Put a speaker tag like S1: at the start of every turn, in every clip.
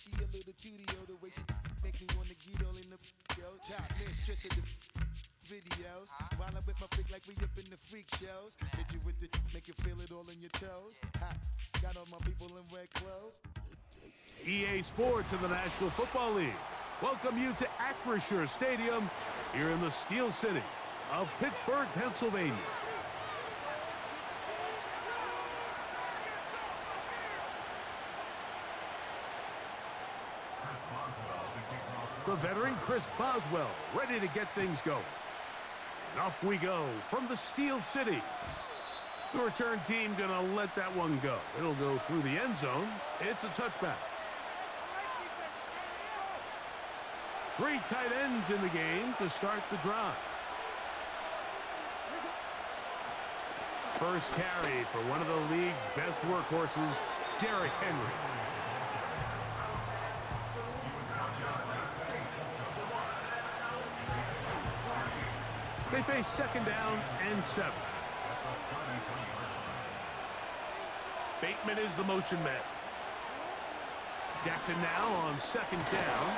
S1: she a little cutie, yo, the way she make me wanna get all in the yo. Top mistress of the videos. While I'm with my freak like we up in the freak shows. Hit you with the make you feel it all in your toes. Hot, got all my people in red clothes.
S2: EA Sports and the National Football League welcome you to Acrisure Stadium here in the Steel City of Pittsburgh, Pennsylvania. The veteran Chris Boswell ready to get things going. And off we go from the Steel City. The return team gonna let that one go. It'll go through the end zone. It's a touchback. 3 tight ends in the game to start the drive. First carry for one of the league's best workhorses, Derrick Henry. They face second down and 7. Bateman is the motion man. Jackson now on second down.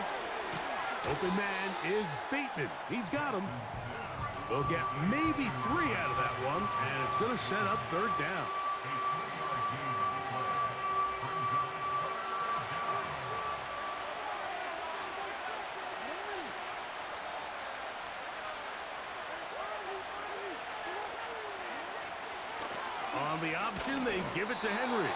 S2: Open man is Bateman. He's got him. They'll get maybe 3 out of that one, and it's going to set up third down. On the option, they give it to Henry.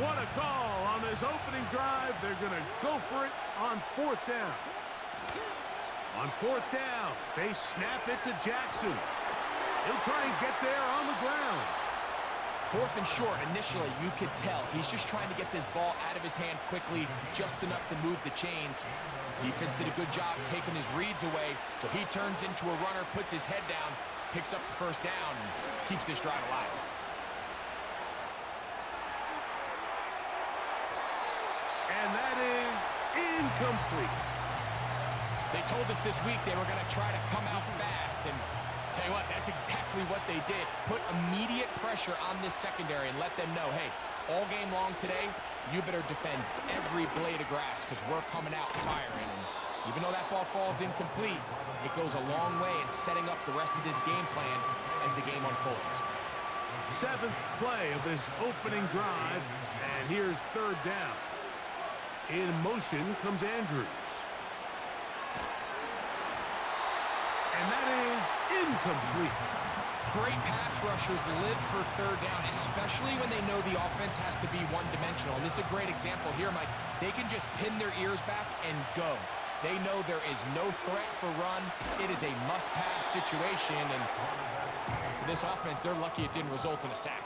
S2: What a call on this opening drive. They're going to go for it on 4th down. On 4th down, they snap it to Jackson. He'll try and get there on the ground.
S3: 4th and short, initially, you could tell he's just trying to get this ball out of his hand quickly, just enough to move the chains. Defense did a good job taking his reads away, so he turns into a runner, puts his head down, picks up the 1st down, and keeps this drive alive.
S2: And that is incomplete.
S3: They told us this week they were going to try to come out fast, and tell you what, that's exactly what they did. Put immediate pressure on this secondary and let them know, hey, all game long today, you better defend every blade of grass because we're coming out firing. And even though that ball falls incomplete, it goes a long way in setting up the rest of this game plan as the game unfolds.
S2: 7th play of this opening drive, and here's 3rd down. In motion comes Andrews. And that is incomplete.
S3: Great pass rushers live for 3rd down, especially when they know the offense has to be one-dimensional. And this is a great example here, Mike. They can just pin their ears back and go. They know there is no threat for run. It is a must-pass situation, and for this offense, they're lucky it didn't result in a sack.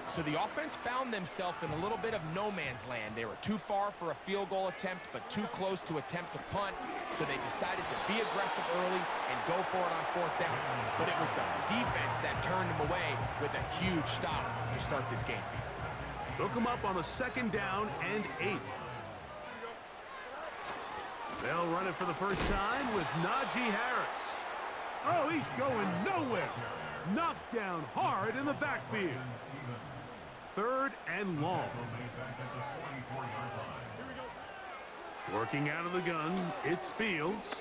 S3: So the offense found themselves in a little bit of no man's land. They were too far for a field goal attempt, but too close to attempt a punt. So they decided to be aggressive early and go for it on 4th down. But it was the defense that turned them away with a huge stop to start this game.
S2: They'll come up on a 2nd down and 8. They'll run it for the first time with Najee Harris. Oh, he's going nowhere. Knocked down hard in the backfield. 3rd and long. Working out of the gun, it's Fields.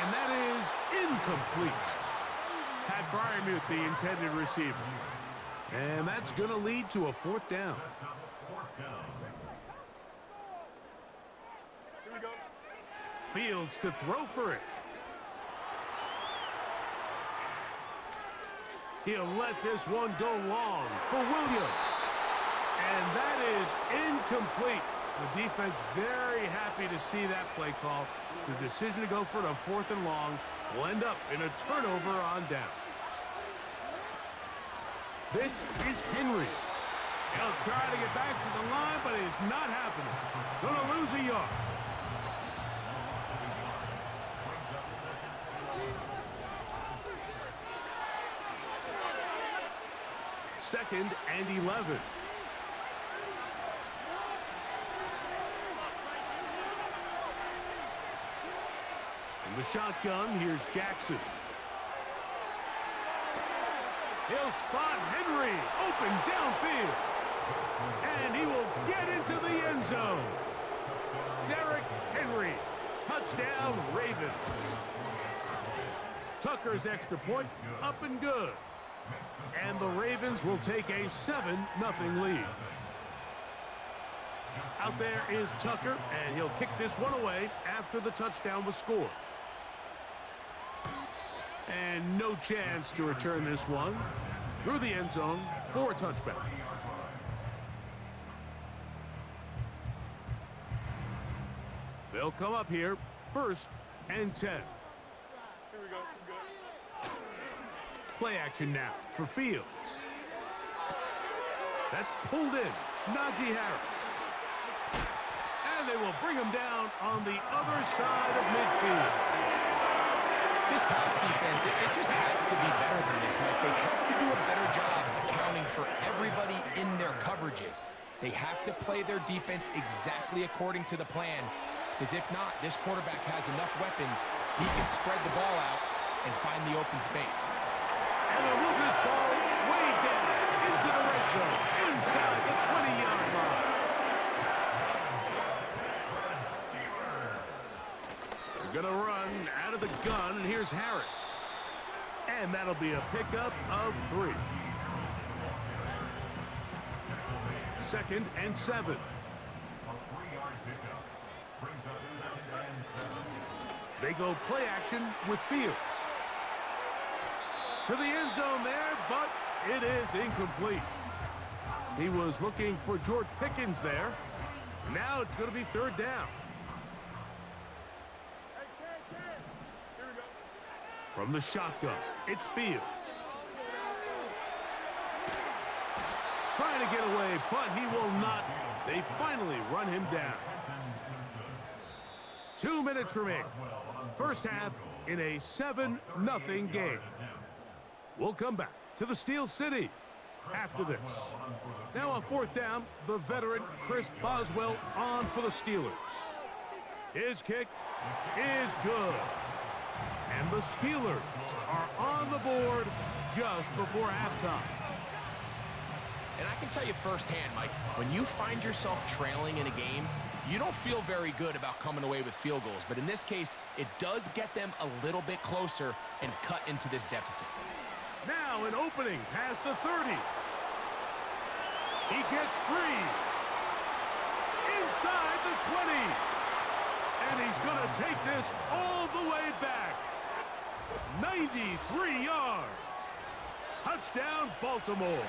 S2: And that is incomplete. Pat Freiermuth, the intended receiver. And that's going to lead to a 4th down. Fields to throw for it. He'll let this one go long for Williams. And that is incomplete. The defense very happy to see that play call. The decision to go for it on 4th and long will end up in a turnover on downs. This is Henry. He'll try to get back to the line, but it's not happening. Gonna lose a yard. Second and 11. From the shotgun, here's Jackson. He'll spot Henry open downfield. And he will get into the end zone. Derrick Henry. Touchdown, Ravens. Tucker's extra point up and good. And the Ravens will take a 7-0 lead. Out there is Tucker, and he'll kick this one away after the touchdown was scored. And no chance to return this one through the end zone for a touchback. They'll come up here, 1st and 10. Here we go. Play action now for Fields. That's pulled in. Najee Harris. And they will bring him down on the other side of midfield.
S3: This pass defense, it just has to be better than this, Mike. They have to do a better job accounting for everybody in their coverages. They have to play their defense exactly according to the plan. Because if not, this quarterback has enough weapons. He can spread the ball out and find the open space.
S2: And they'll move this ball way down into the red zone, inside the 20-yard line. They're going to run out of the gun, and here's Harris. And that'll be a pickup of 3. 2nd and 7. They go play action with Fields. To the end zone there, but it is incomplete. He was looking for George Pickens there. Now it's going to be 3rd down. From the shotgun, it's Fields. Trying to get away, but he will not. They finally run him down. 2 minutes remain. First half in a 7-0 game. We'll come back to the Steel City after this. Now on 4th down, the veteran Chris Boswell on for the Steelers. His kick is good. And the Steelers are on the board just before halftime.
S3: And I can tell you firsthand, Mike, when you find yourself trailing in a game, you don't feel very good about coming away with field goals. But in this case, it does get them a little bit closer and cut into this deficit.
S2: Now an opening past the 30. He gets free. Inside the 20. And he's going to take this all the way back. 93 yards. Touchdown, Baltimore.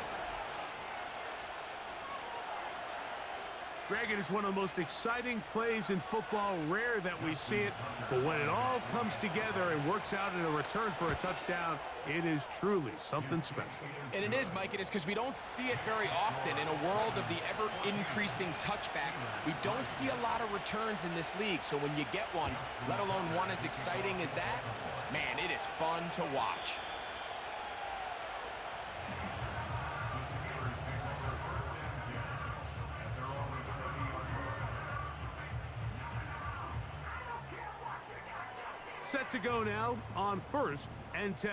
S2: Greg, it is one of the most exciting plays in football. Rare that we see it, but when it all comes together and works out in a return for a touchdown, it is truly something special.
S3: And it is, Mike. It is because we don't see it very often. In a world of the ever-increasing touchback, we don't see a lot of returns in this league. So when you get one, let alone one as exciting as that, man, it is fun to watch.
S2: Set to go now on 1st and 10.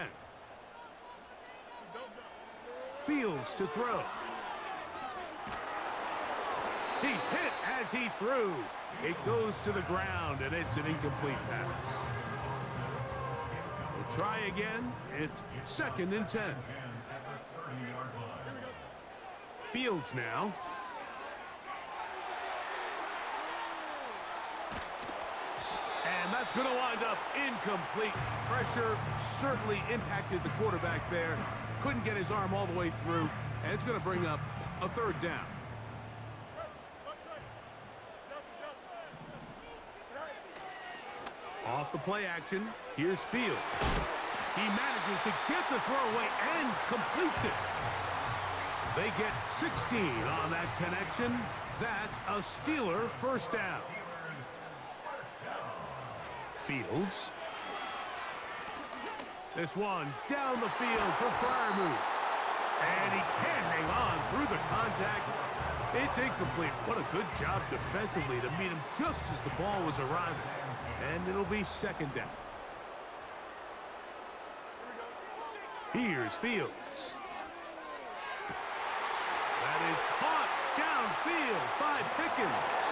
S2: Fields to throw. He's hit as he threw. It goes to the ground, and it's an incomplete pass. We'll try again. It's 2nd and 10. Fields now. And that's going to wind up incomplete. Pressure certainly impacted the quarterback there. Couldn't get his arm all the way through. And it's going to bring up a 3rd down. Off the play action, here's Fields. He manages to get the throw away and completes it. They get 16 on that connection. That's a Steeler 1st down. Fields. This one down the field for Freiermuth. And he can't hang on through the contact. It's incomplete. What a good job defensively to meet him just as the ball was arriving. And it'll be 2nd down. Here's Fields. That is caught downfield by Pickens.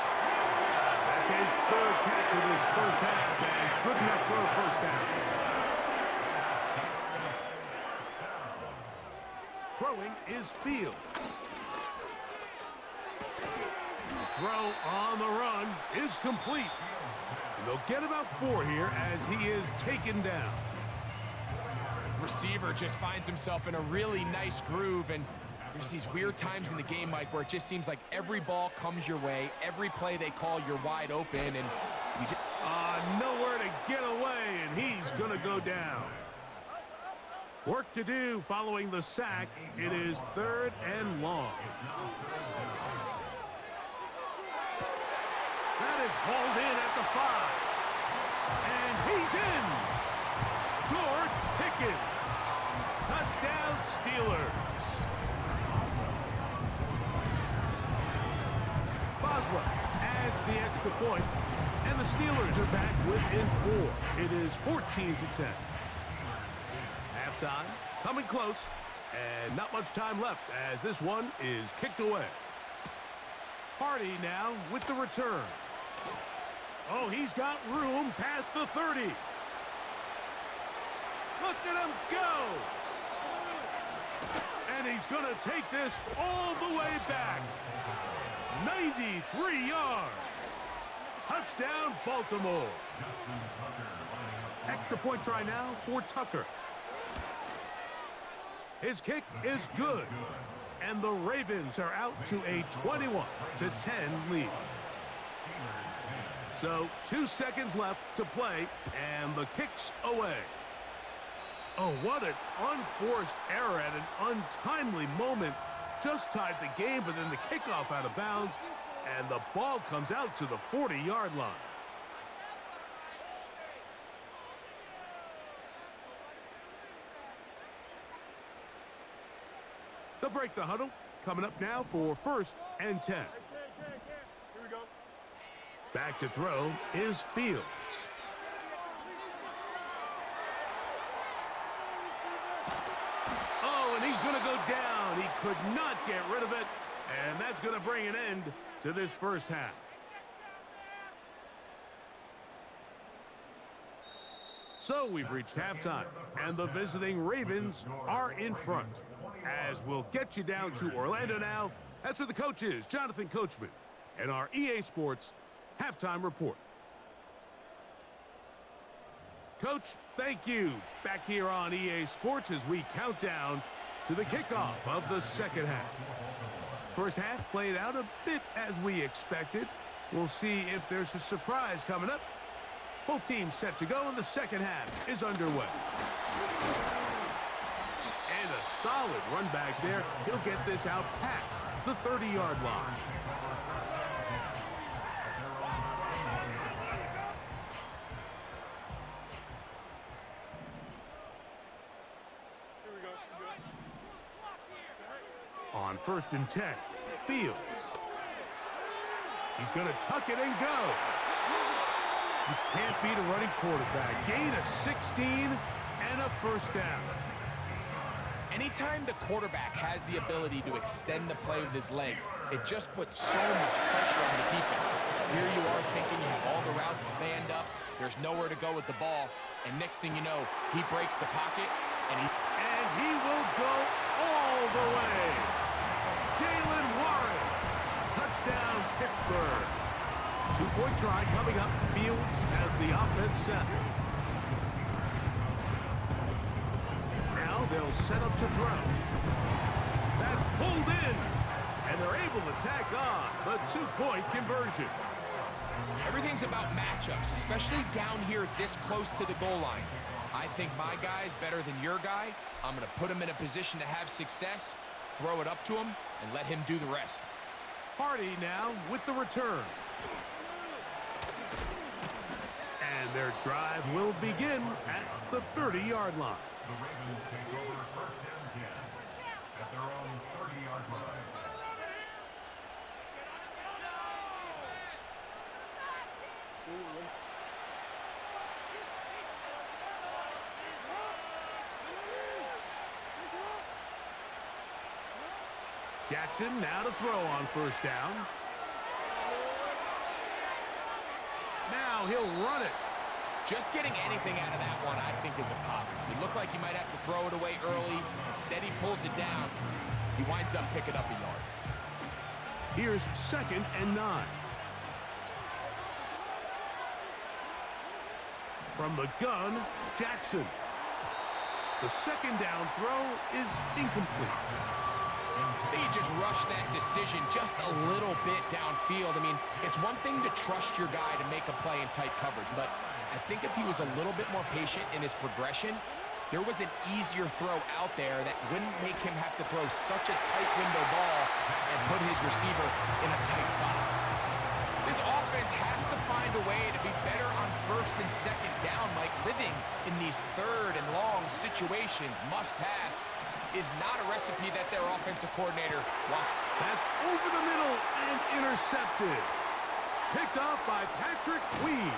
S2: That's his third catch of this first half, and good enough for a first down. Throwing is Fields. The throw on the run is complete. And they'll get about 4 here as he is taken down.
S3: Receiver just finds himself in a really nice groove, and there's these weird times in the game, Mike, where it just seems like every ball comes your way, every play they call, you're wide open, and you just...
S2: nowhere to get away, and he's going to go down. Work to do following the sack. It is 3rd and long. That is hauled in at the 5. And he's in. George Pickens. Touchdown, Steelers. Boswell adds the extra point, and the Steelers are back within 4. It is 14-10. Halftime coming close, and not much time left as this one is kicked away. Hardy now with the return. Oh, he's got room past the 30. Look at him go! And he's going to take this all the way back. 93 yards. Touchdown, Baltimore. Extra point try now for Tucker. His kick is good. And the Ravens are out to a 21-10 lead. So 2 seconds left to play, and the kick's away. Oh, what an unforced error at an untimely moment. Just tied the game, but then the kickoff out of bounds, and the ball comes out to the 40-yard line. They'll break the huddle. Coming up now for 1st and 10. Here we go. Back to throw is Fields. Oh, and he's going to go down. He could not get rid of it, and that's going to bring an end to this first half. So we've reached halftime, and the visiting Ravens are in front. As we'll get you down to Orlando now, that's where the coach is, Jonathan Coachman, and our EA Sports Halftime Report. Coach, thank you. Back here on EA Sports as we count down to the kickoff of the second half. First half played out a bit as we expected. We'll see if there's a surprise coming up. Both teams set to go, and the second half is underway. And a solid run back there. He'll get this out past the 30-yard line. On 1st and 10, Fields. He's going to tuck it and go. You can't beat a running quarterback. Gain of 16 and a first down.
S3: Anytime the quarterback has the ability to extend the play with his legs, it just puts so much pressure on the defense. Here you are thinking you have all the routes manned up, there's nowhere to go with the ball, and next thing you know, he breaks the pocket, and
S2: he will go all the way. Jalen Warren. Touchdown, Pittsburgh. 2-point try coming up. Fields has the offense set. Now they'll set up to throw. That's pulled in. And they're able to tack on the 2-point conversion.
S3: Everything's about matchups, especially down here this close to the goal line. I think my guy's better than your guy. I'm going to put him in a position to have success, throw it up to him, and let him do the rest.
S2: Hardy now with the return. And their drive will begin at the 30-yard line.
S4: The Ravens take over 1st and 10 at their own 30-yard line.
S2: Jackson now to throw on first down. Now he'll run it.
S3: Just getting anything out of that one, I think, is a positive. It looked like he might have to throw it away early. Instead, he pulls it down. He winds up picking up a yard.
S2: Here's 2nd and 9. From the gun, Jackson. The 2nd down throw is incomplete.
S3: They just rushed that decision just a little bit downfield. I mean, it's one thing to trust your guy to make a play in tight coverage, but I think if he was a little bit more patient in his progression, there was an easier throw out there that wouldn't make him have to throw such a tight window ball and put his receiver in a tight spot. This offense has to find a way to be better on 1st and 2nd down, like living in these 3rd and long situations. Must pass is not a recipe that their offensive coordinator wants.
S2: That's over the middle and intercepted. Picked off by Patrick Weed.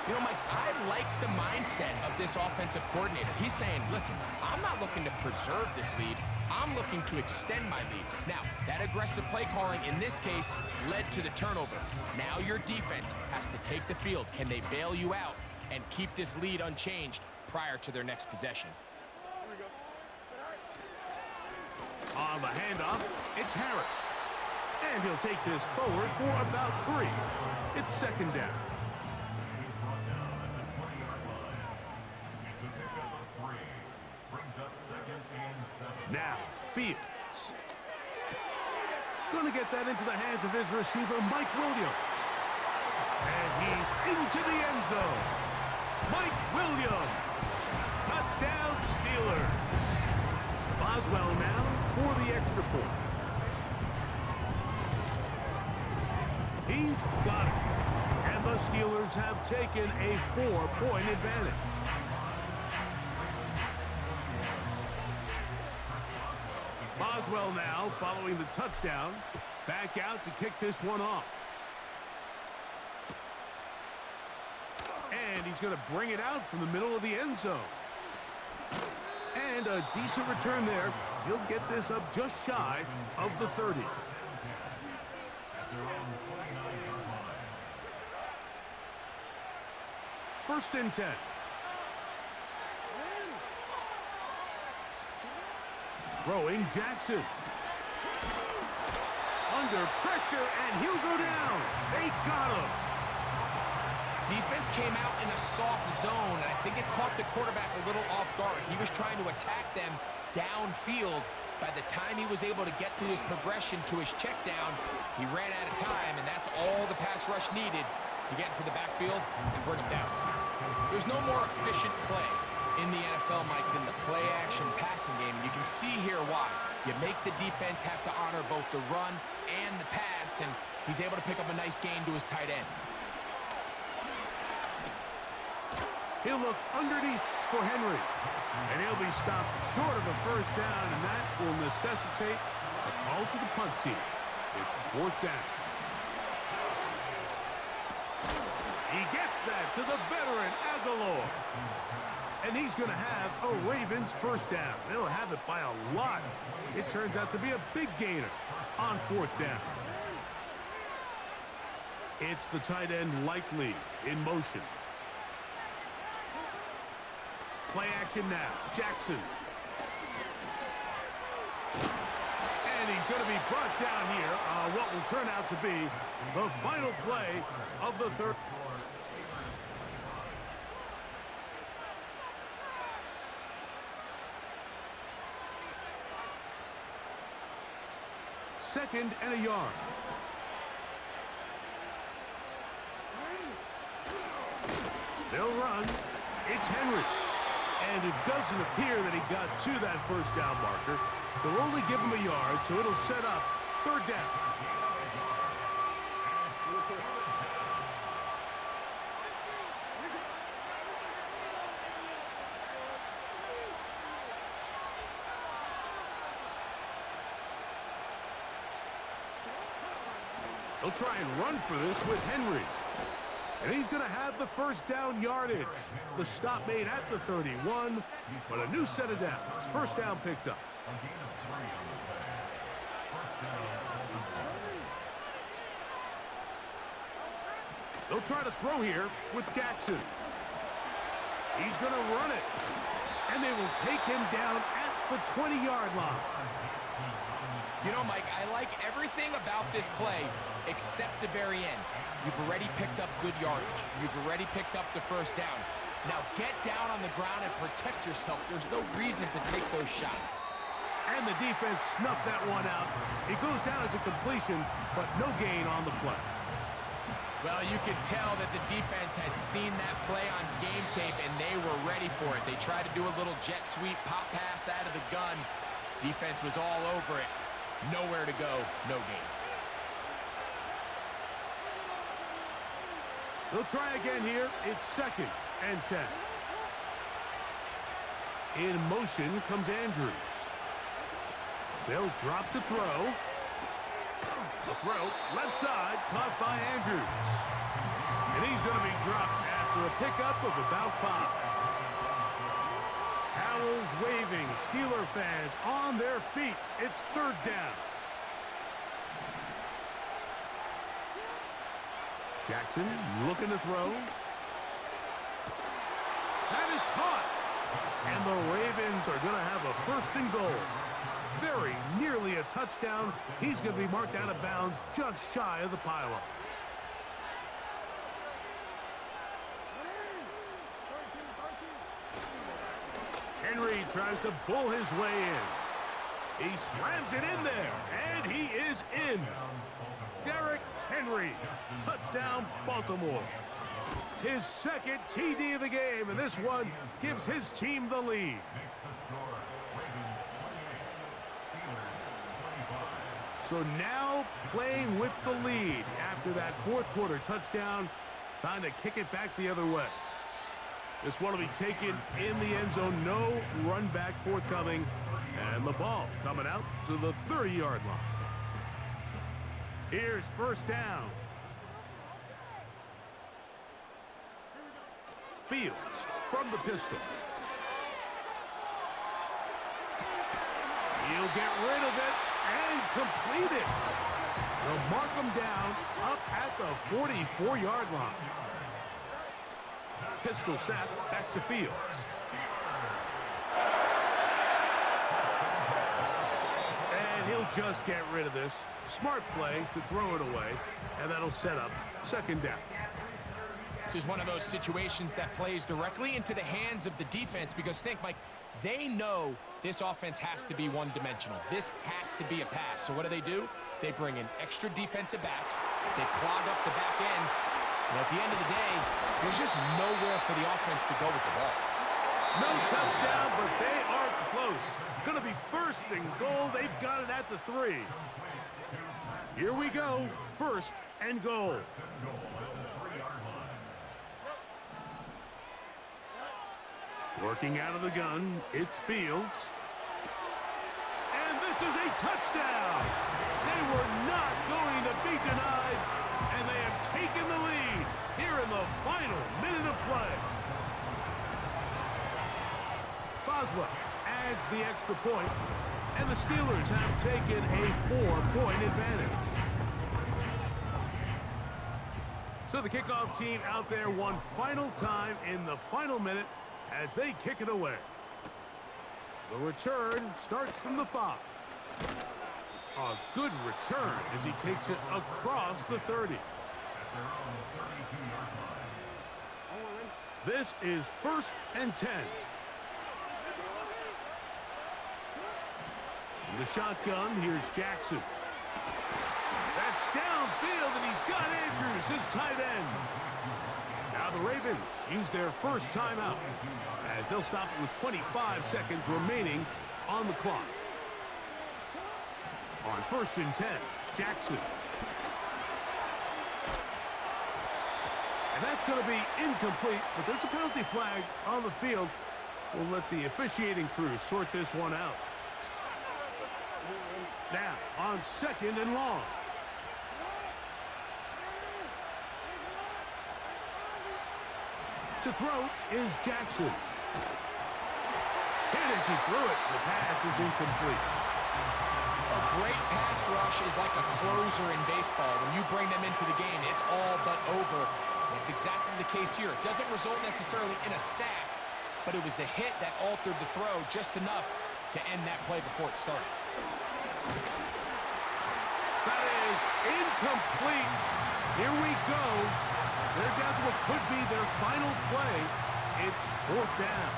S3: You know, Mike, I like the mindset of this offensive coordinator. He's saying, listen, I'm not looking to preserve this lead. I'm looking to extend my lead. Now, that aggressive play calling in this case led to the turnover. Now your defense has to take the field. Can they bail you out and keep this lead unchanged prior to their next possession?
S2: On the handoff, it's Harris. And he'll take this forward for about 3. It's 2nd down. Now, Fields. Going to get that into the hands of his receiver, Mike Williams. And he's into the end zone. Mike Williams. Touchdown, Steelers. Boswell now for the extra point. He's got it. And the Steelers have taken a 4-point advantage. Boswell now following the touchdown. Back out to kick this one off. And he's going to bring it out from the middle of the end zone. And a decent return there. He'll get this up just shy of the 30. First and 10. Throwing Jackson. Under pressure, and he'll go down. They got him.
S3: Defense came out in a soft zone, and I think it caught the quarterback a little off guard. He was trying to attack them downfield. By the time he was able to get through his progression to his check down, he ran out of time, and that's all the pass rush needed to get into the backfield and bring him down. There's no more efficient play in the NFL, Mike, than the play-action passing game. You can see here why. You make the defense have to honor both the run and the pass, and he's able to pick up a nice gain to his tight end.
S2: He'll look underneath for Henry. And he'll be stopped short of a first down, and that will necessitate a call to the punt team. It's 4th down. He gets that to the veteran Aguilar. And he's going to have a Ravens first down. They'll have it by a lot. It turns out to be a big gainer on 4th down. It's the tight end Likely in motion. Play action now. Jackson. And he's going to be brought down here on what will turn out to be the final play of the 3rd. Second and a yard. They'll run. It's Henry. And it doesn't appear that he got to that first down marker. They'll only give him a yard, so it'll set up 3rd down. They'll try and run for this with Henry. And he's going to have the first down yardage. The stop made at the 31, but a new set of downs. First down picked up. They'll try to throw here with Jackson. He's going to run it. And they will take him down at the 20-yard line.
S3: You know, Mike, I like everything about this play except the very end. You've already picked up good yardage. You've already picked up the first down. Now get down on the ground and protect yourself. There's no reason to take those shots.
S2: And the defense snuffed that one out. It goes down as a completion, but no gain on the play.
S3: Well, you could tell that the defense had seen that play on game tape, and they were ready for it. They tried to do a little jet sweep pop pass out of the gun. Defense was all over it. Nowhere to go, no gain.
S2: They'll try again here. It's 2nd and 10. In motion comes Andrews. They'll drop to throw. The throw, left side, caught by Andrews. And he's going to be dropped after a pickup of about 5. Towels waving, Steeler fans on their feet. It's 3rd down. Jackson looking to throw. That is caught. And the Ravens are going to have a 1st and goal. Very nearly a touchdown. He's going to be marked out of bounds just shy of the pylon. Henry tries to bull his way in. He slams it in there, and he is in. Derrick Henry, touchdown Baltimore. His 2nd TD of the game, and this one gives his team the lead. So now playing with the lead after that 4th quarter touchdown. Time to kick it back the other way. This one will be taken in the end zone. No run back forthcoming. And the ball coming out to the 30-yard line. Here's 1st down. Fields from the pistol. He'll get rid of it and complete it. They'll mark him down up at the 44-yard line. Pistol snap back to Fields. And he'll just get rid of this. Smart play to throw it away, and that'll set up 2nd down.
S3: This is one of those situations that plays directly into the hands of the defense because think, Mike, they know this offense has to be one-dimensional. This has to be a pass. So what do? They bring in extra defensive backs. They clog up the back end. And at the end of the day, there's just nowhere for the offense to go with the ball.
S2: No touchdown, but they are close. Going to be 1st and goal. They've got it at the 3. Here we go. 1st and goal. Working out of the gun, it's Fields. And this is a touchdown. They were not going to be denied, and they have taken the lead here in the final minute of play. Boswell adds the extra point, and the Steelers have taken a 4-point advantage. So the kickoff team out there one final time in the final minute as they kick it away. The return starts from the 5. A good return as he takes it across the 30. This is 1st and 10. In the shotgun, here's Jackson. That's downfield, and he's got Andrews, his tight end. Now the Ravens use their 1st timeout as they'll stop it with 25 seconds remaining on the clock. On 1st and 10, Jackson. And that's going to be incomplete, but there's a penalty flag on the field. We'll let the officiating crew sort this one out. Now, on 2nd and long. To throw is Jackson. And as he threw it, the pass is incomplete.
S3: A great pass rush is like a closer in baseball. When you bring them into the game, it's all but over. That's exactly the case here. It doesn't result necessarily in a sack, but it was the hit that altered the throw just enough to end that play before it started.
S2: That is incomplete. Here we go. They're down to what could be their final play. It's 4th down.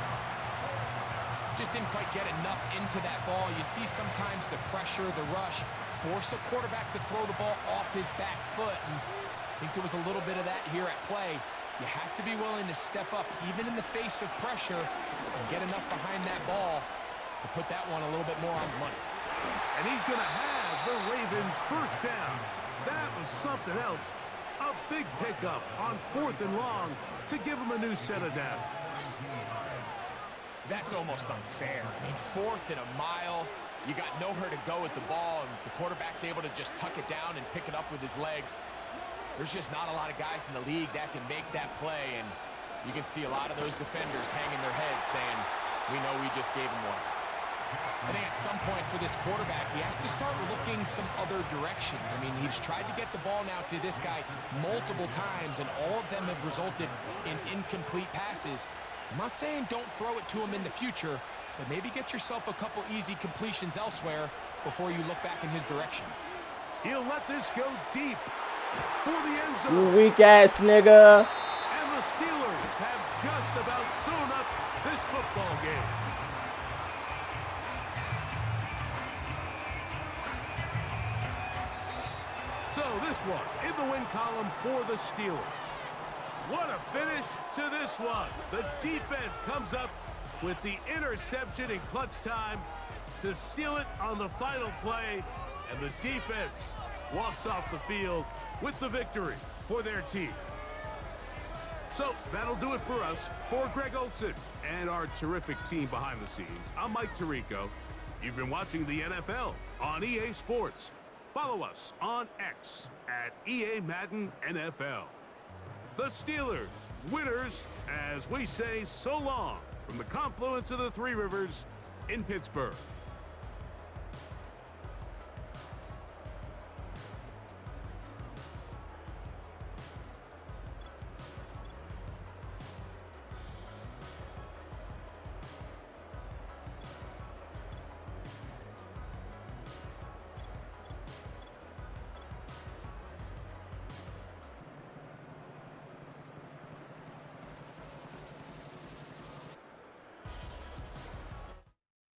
S3: Just didn't quite get enough into that ball. You see sometimes the pressure, the rush, force a quarterback to throw the ball off his back foot. And I think there was a little bit of that here at play. You have to be willing to step up, even in the face of pressure, and get enough behind that ball to put that one a little bit more on the money.
S2: And he's going to have the Ravens 1st down. That was something else. A big pickup on 4th and long to give him a new set of downs.
S3: That's almost unfair. I mean, 4th and a mile. You got nowhere to go with the ball, and the quarterback's able to just tuck it down and pick it up with his legs. There's just not a lot of guys in the league that can make that play, and you can see a lot of those defenders hanging their heads saying, we know we just gave him one. I think at some point for this quarterback, he has to start looking some other directions. I mean, he's tried to get the ball now to this guy multiple times, and all of them have resulted in incomplete passes. I'm not saying don't throw it to him in the future, but maybe get yourself a couple easy completions elsewhere before you look back in his direction.
S2: He'll let this go deep for the end
S5: You
S2: zone.
S5: weak ass nigga.
S2: And the Steelers have just about sewn up this football game. So this one in the win column for the Steelers. What a finish to this one. The defense comes up with the interception in clutch time to seal it on the final play, and the defense walks off the field with the victory for their team. So that'll do it for us. For Greg Olson and our terrific team behind the scenes, I'm Mike Tirico. You've been watching the NFL on EA Sports. Follow us on X at EA Madden NFL. The Steelers, winners, as we say so long from the confluence of the Three Rivers in Pittsburgh.